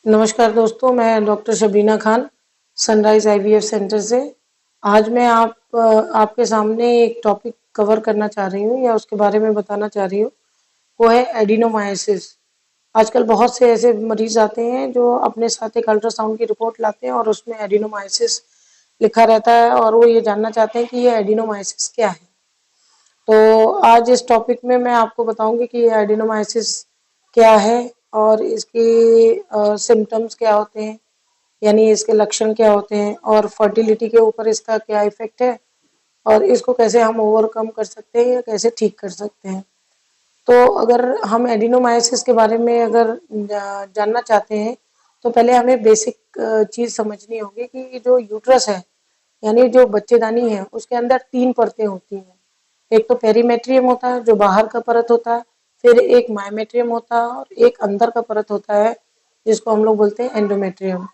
नमस्कार दोस्तों, मैं doctor Shabina Khan sunrise IVF centre से। आज मैं आपके सामने एक टॉपिक कवर करना चाह रही हूँ या उसके बारे में बताना चाह रही हूँ। वो है एडिनोमाइसिस। आजकल बहुत से ऐसे मरीज आते हैं जो अपने साथ एक अल्ट्रासाउंड की रिपोर्ट लाते हैं और उसमें एडिनोमाइसिस लिखा रहता है और वो ये जानना चाहते हैं कि ये एडिनोमाइसिस क्या है। तो आज इस टॉपिक में मैं आपको बताऊंगी कि ये एडिनोमाइसिस क्या है और इसके सिम्टम्स क्या होते हैं, यानी इसके लक्षण क्या होते हैं और फर्टिलिटी के ऊपर इसका क्या इफेक्ट है और इसको कैसे हम ओवरकम कर सकते हैं या कैसे ठीक कर सकते हैं। तो अगर हम एडिनोमाइसिस के बारे में अगर जानना चाहते हैं तो पहले हमें बेसिक चीज़ समझनी होगी कि जो यूट्रस है यानी जो बच्चेदानी है उसके अंदर 3 परतें होती हैं। एक तो पेरीमेट्रियम होता है जो बाहर का परत होता है, फिर एक मायोमेट्रियम होता है और एक अंदर का परत होता है जिसको हम लोग बोलते हैं एंडोमेट्रियम।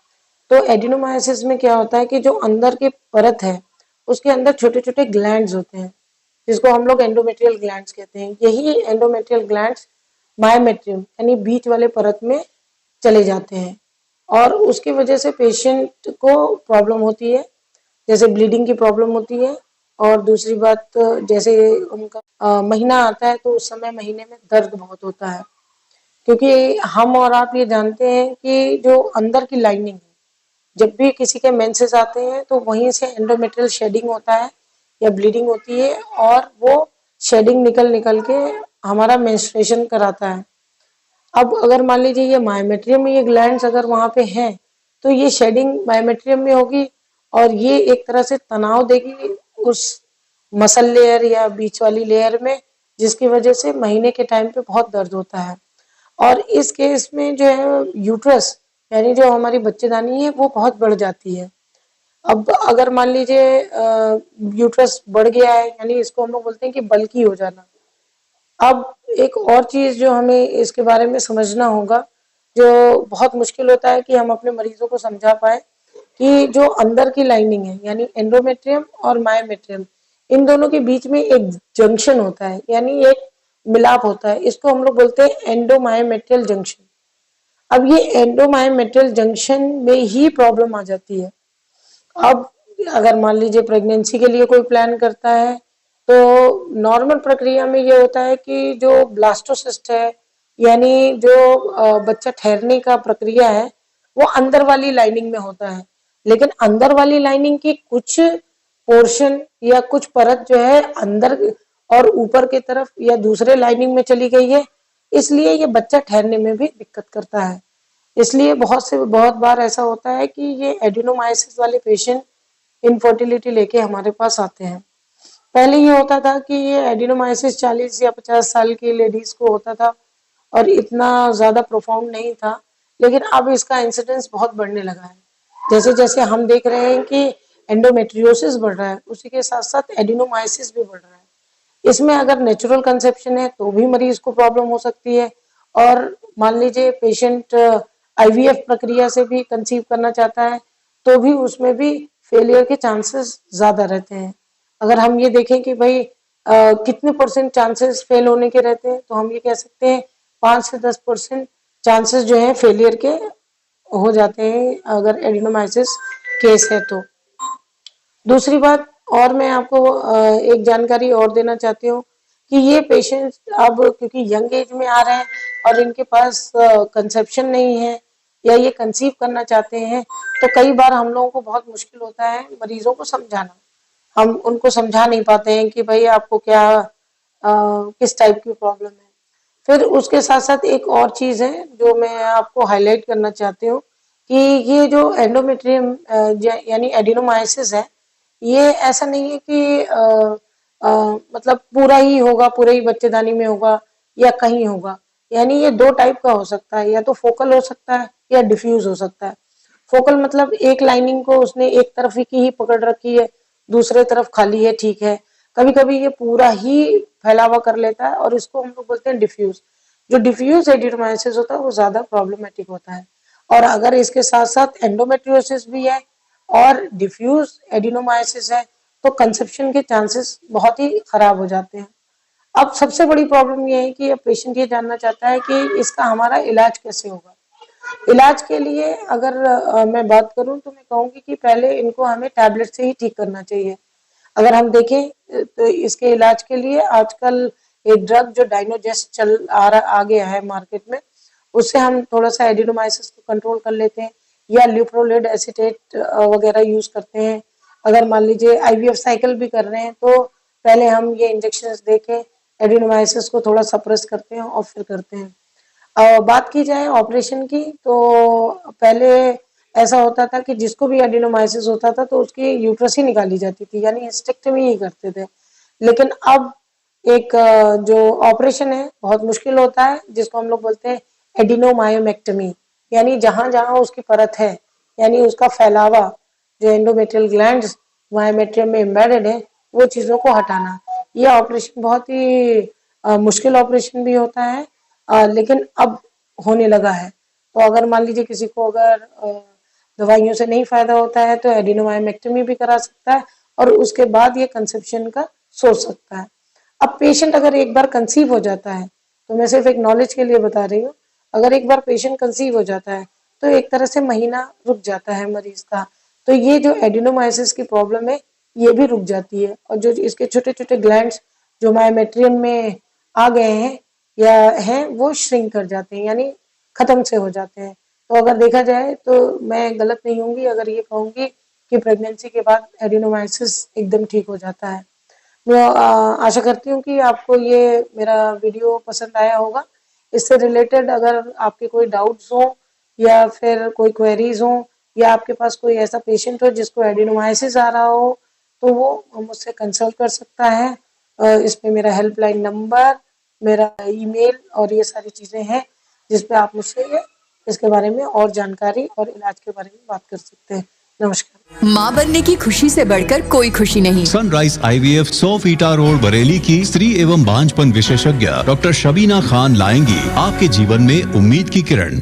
तो एडिनोमाइसिस में क्या होता है कि जो अंदर की परत है उसके अंदर छोटे छोटे ग्लैंड्स होते हैं जिसको हम लोग एंडोमेट्रियल ग्लैंड्स कहते हैं। यही एंडोमेट्रियल ग्लैंड्स मायोमेट्रियम यानी बीच वाले परत में चले जाते हैं और उसकी वजह से पेशेंट को प्रॉब्लम होती है, जैसे ब्लीडिंग की प्रॉब्लम होती है। और दूसरी बात, जैसे उनका महीना आता है तो उस समय महीने में दर्द बहुत होता है, क्योंकि हम और आप ये जानते हैं कि जो अंदर की लाइनिंग है, जब भी किसी के मेंसेस आते हैं तो वहीं से एंडोमेट्रियल शेडिंग होता है या ब्लीडिंग होती है और वो शेडिंग निकल निकल के हमारा मेंस्ट्रुएशन कराता है। अब अगर मान लीजिए ये मायोमेट्रियम में ये ग्लैंड्स अगर वहां पे हैं तो ये शेडिंग मायोमेट्रियम में होगी और ये एक तरह से तनाव देगी उस मसल लेयर या बीच वाली लेयर में, जिसकी वजह से महीने के टाइम पे बहुत दर्द होता है। और इस केस में जो है यूट्रस यानी जो हमारी बच्चेदानी है वो बहुत बढ़ जाती है। अब अगर मान लीजिए यूट्रस बढ़ गया है यानी इसको हम लोग बोलते हैं कि बल्की हो जाना। अब एक और चीज जो हमें इसके बारे में समझना होगा, जो बहुत मुश्किल होता है कि हम अपने मरीजों को समझा पाए, कि जो अंदर की लाइनिंग है यानी एंडोमेट्रियम और मायोमेट्रियम, इन दोनों के बीच में एक जंक्शन होता है यानी एक मिलाप होता है। इसको हम लोग बोलते हैं एंडोमायोमेट्रियल जंक्शन। अब ये एंडोमायोमेट्रियल जंक्शन में ही प्रॉब्लम आ जाती है। अब अगर मान लीजिए प्रेगनेंसी के लिए कोई प्लान करता है तो नॉर्मल प्रक्रिया में ये होता है कि जो ब्लास्टोसिस्ट है यानी जो बच्चा ठहरने का प्रक्रिया है वो अंदर वाली लाइनिंग में होता है, लेकिन अंदर वाली लाइनिंग की कुछ पोर्शन या कुछ परत जो है अंदर और ऊपर की तरफ या दूसरे लाइनिंग में चली गई है, इसलिए ये बच्चा ठहरने में भी दिक्कत करता है। इसलिए बहुत बार ऐसा होता है कि ये एडिनोमाइसिस वाले पेशेंट इनफर्टिलिटी लेके हमारे पास आते हैं। पहले ये होता था कि ये एडिनोमाइसिस 40 या 50 साल की लेडीज को होता था और इतना ज्यादा प्रोफाउंड नहीं था, लेकिन अब इसका इंसिडेंस बहुत बढ़ने लगा है। जैसे जैसे हम देख रहे हैं कि एंडोमेट्रियोसिस बढ़ रहा है, उसी के साथ साथ एडिनोमाइसिस भी बढ़ रहा है। इसमें अगर नेचुरल कंसेप्शन है तो भी मरीज को प्रॉब्लम हो सकती है, और मान लीजिए पेशेंट आईवीएफ प्रक्रिया से भी कंसीव करना चाहता है तो भी उसमें भी फेलियर के चांसेस ज्यादा रहते हैं। अगर हम ये देखें कि भाई कितने परसेंट चांसेस फेल होने के रहते हैं, तो हम ये कह सकते हैं 5 से 10% चांसेस जो है फेलियर के हो जाते हैं अगर एडिनोमाइसिस केस है तो। दूसरी बात, और मैं आपको एक जानकारी और देना चाहती हूँ कि ये पेशेंट्स अब क्योंकि यंग एज में आ रहे हैं और इनके पास कंसेप्शन नहीं है या ये कंसीव करना चाहते हैं, तो कई बार हम लोगों को बहुत मुश्किल होता है मरीजों को समझाना। हम उनको समझा नहीं पाते हैं कि भाई आपको क्या किस टाइप की प्रॉब्लम है। फिर उसके साथ साथ एक और चीज है जो मैं आपको हाईलाइट करना चाहती हूँ कि ये जो एंडोमेट्रियम यानी एडिनोमाइसिस है, ये ऐसा नहीं है कि मतलब पूरा ही होगा, पूरे ही बच्चेदानी में होगा या कहीं होगा। यानी ये 2 टाइप का हो सकता है, या तो फोकल हो सकता है या डिफ्यूज हो सकता है। फोकल मतलब एक लाइनिंग को उसने एक तरफ ही की ही पकड़ रखी है, दूसरे तरफ खाली है, ठीक है। कभी कभी ये पूरा ही फैलावा कर लेता है और इसको हम लोग बोलते हैं डिफ्यूज। जो डिफ्यूज एडिनोमाइसिस होता है वो ज्यादा प्रॉब्लमेटिक होता है। और अगर इसके साथ साथ एंडोमेट्रियोसिस भी है और डिफ्यूज एडिनोमाइसिस है तो कंसेप्शन के चांसेस बहुत ही खराब हो जाते हैं। अब सबसे बड़ी प्रॉब्लम ये है कि पेशेंट ये जानना चाहता है कि इसका हमारा इलाज कैसे होगा। इलाज के लिए अगर मैं बात करूं तो मैं कहूंगी कि पहले इनको हमें टैबलेट से ही ठीक करना चाहिए। अगर हम देखें तो इसके इलाज के लिए आजकल एक ड्रग जो डायनोजेस्ट चल आ गया है मार्केट में, उससे हम थोड़ा सा एडिनोमाइसिस को कंट्रोल कर लेते हैं, या ल्यूप्रोलेड एसीटेट वगैरह यूज करते हैं। अगर मान लीजिए आईवीएफ साइकिल भी कर रहे हैं तो पहले हम ये इंजेक्शन देके एडिनोमाइसिस को थोड़ा सप्रेस करते हैं और फिर करते हैं। बात की जाए ऑपरेशन की, तो पहले ऐसा होता था कि जिसको भी एडिनोमाइसिस होता था तो उसकी यूट्रस ही निकाली जाती थी, यानी हिस्टेक्टमी ही करते थे। लेकिन अब एक जो ऑपरेशन है बहुत मुश्किल होता है, जिसको हम लोग बोलते हैं एडिनोमायोमेक्टमी, यानी जहां जहां उसकी परत है, यानी उसका फैलावा, जो एंडोमेट्रियल ग्लैंड्स मायोमेट्रियम में एम्बेडेड है, वो चीजों को हटाना। यह ऑपरेशन बहुत ही मुश्किल ऑपरेशन भी होता है, लेकिन अब होने लगा है। तो अगर मान लीजिए किसी को अगर दवाइयों से नहीं फायदा होता है तो एडिनोमायोमेक्टमी भी करा सकता है और उसके बाद ये कंसेप्शन का सोच सकता है। अब पेशेंट अगर एक बार कंसीव हो जाता है, तो मैं सिर्फ एक नॉलेज के लिए बता रही हूँ, अगर एक बार पेशेंट कंसीव हो जाता है तो एक तरह से महीना रुक जाता है मरीज का। तो ये जो एडिनोमाइसिस की प्रॉब्लम है ये भी रुक जाती है, और जो इसके छोटे छोटे ग्लैंड्स जो मायोमेट्रियम में आ गए हैं या हैं वो श्रिंक कर जाते हैं, यानी खत्म से हो जाते हैं। तो अगर देखा जाए तो मैं गलत नहीं होंगी अगर ये कहूंगी कि प्रेगनेंसी के बाद एडिनोमाइसिस एकदम ठीक हो जाता है। मैं आशा करती हूँ कि आपको ये मेरा वीडियो पसंद आया होगा। इससे रिलेटेड अगर आपके कोई डाउट्स हो या फिर कोई क्वेरीज हो, या आपके पास कोई ऐसा पेशेंट हो जिसको एडिनोमाइसिस आ रहा हो, तो वो मुझसे कंसल्ट कर सकता है। इसमें मेरा हेल्पलाइन नंबर, मेरा ईमेल और ये सारी चीज़ें हैं जिस पे आप मुझसे इसके बारे में और जानकारी और इलाज के बारे में बात कर सकते हैं। नमस्कार। माँ बनने की खुशी से बढ़कर कोई खुशी नहीं। Sunrise IVF 100 FITA road Bareilly की स्त्री एवं बांझपन विशेषज्ञ डॉक्टर शबीना खान लाएंगी आपके जीवन में उम्मीद की किरण।